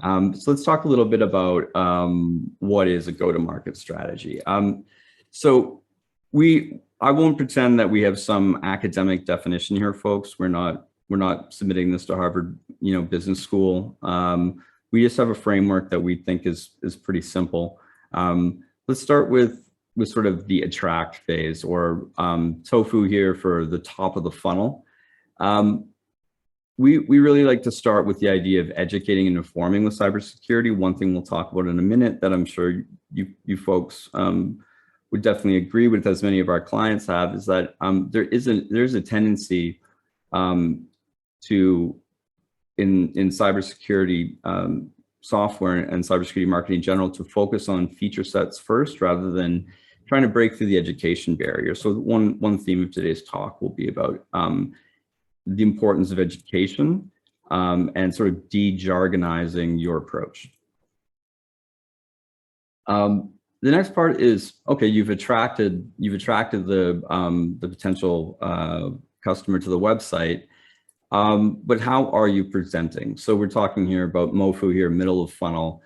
So let's talk a little bit about what is a go-to-market strategy. So I won't pretend that we have some academic definition here, folks. We're not submitting this to Harvard, Business School. We just have a framework that we think is pretty simple. Let's start with sort of the attract phase, or TOFU here for the top of the funnel. We really like to start with the idea of educating and informing with cybersecurity. One thing we'll talk about in a minute that I'm sure you folks would definitely agree with, as many of our clients have, is that there's a tendency to in cybersecurity software and cybersecurity marketing in general to focus on feature sets first rather than trying to break through the education barrier. So one theme of today's talk will be about the importance of education and sort of de-jargonizing your approach. The next part is, okay, you've attracted the potential customer to the website, but how are you presenting? So we're talking here about MOFU here, middle of funnel.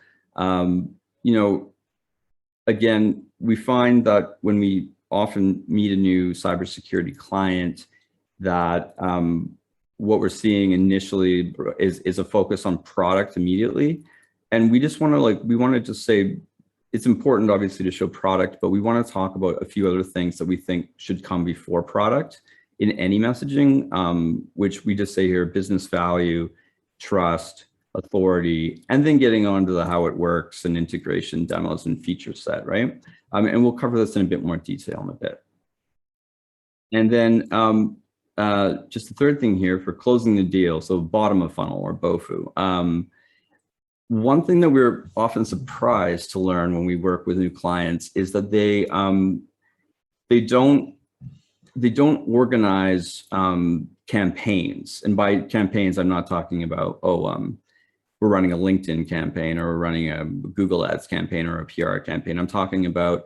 Again, we find that when we often meet a new cybersecurity client, that what we're seeing initially is a focus on product immediately. And we just want to just say, it's important obviously to show product, but we want to talk about a few other things that we think should come before product in any messaging, which we just say here: business value, trust, authority, and then getting on to the how it works and integration demos and feature set, right? And we'll cover this in a bit more detail in a bit. And then just the third thing here for closing the deal, so bottom of funnel, or BOFU. One thing that we're often surprised to learn when we work with new clients is that they don't organize campaigns. And by campaigns, I'm not talking about, we're running a LinkedIn campaign or we're running a Google Ads campaign or a PR campaign. I'm talking about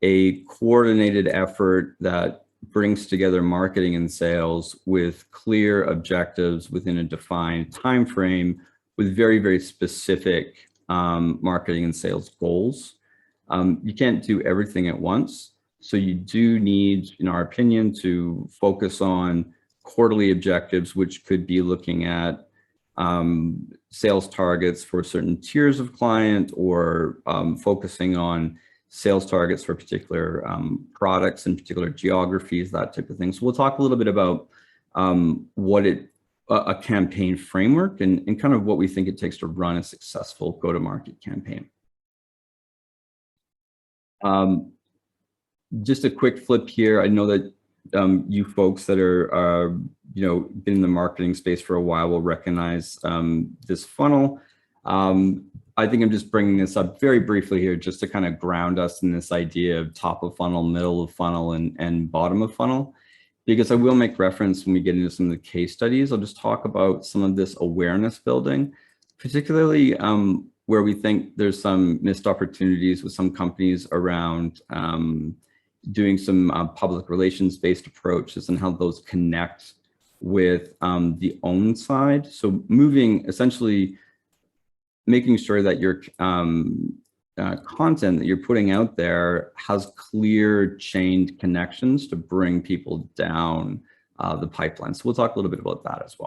a coordinated effort that brings together marketing and sales with clear objectives within a defined time frame, with very, very specific marketing and sales goals. You can't do everything at once. So you do need, in our opinion, to focus on quarterly objectives, which could be looking at sales targets for certain tiers of client, or focusing on sales targets for particular products and particular geographies, that type of thing. So we'll talk a little bit about a campaign framework and kind of what we think it takes to run a successful go-to-market campaign. Just a quick flip here. I know that you folks that are been in the marketing space for a while will recognize this funnel. I think I'm just bringing this up very briefly here just to kind of ground us in this idea of top of funnel, middle of funnel, and bottom of funnel, because I will make reference when we get into some of the case studies. I'll just talk about some of this awareness building, particularly where we think there's some missed opportunities with some companies around doing some public relations based approaches and how those connect with the own side. So essentially making sure that your content that you're putting out there has clear chained connections to bring people down the pipeline. So we'll talk a little bit about that as well.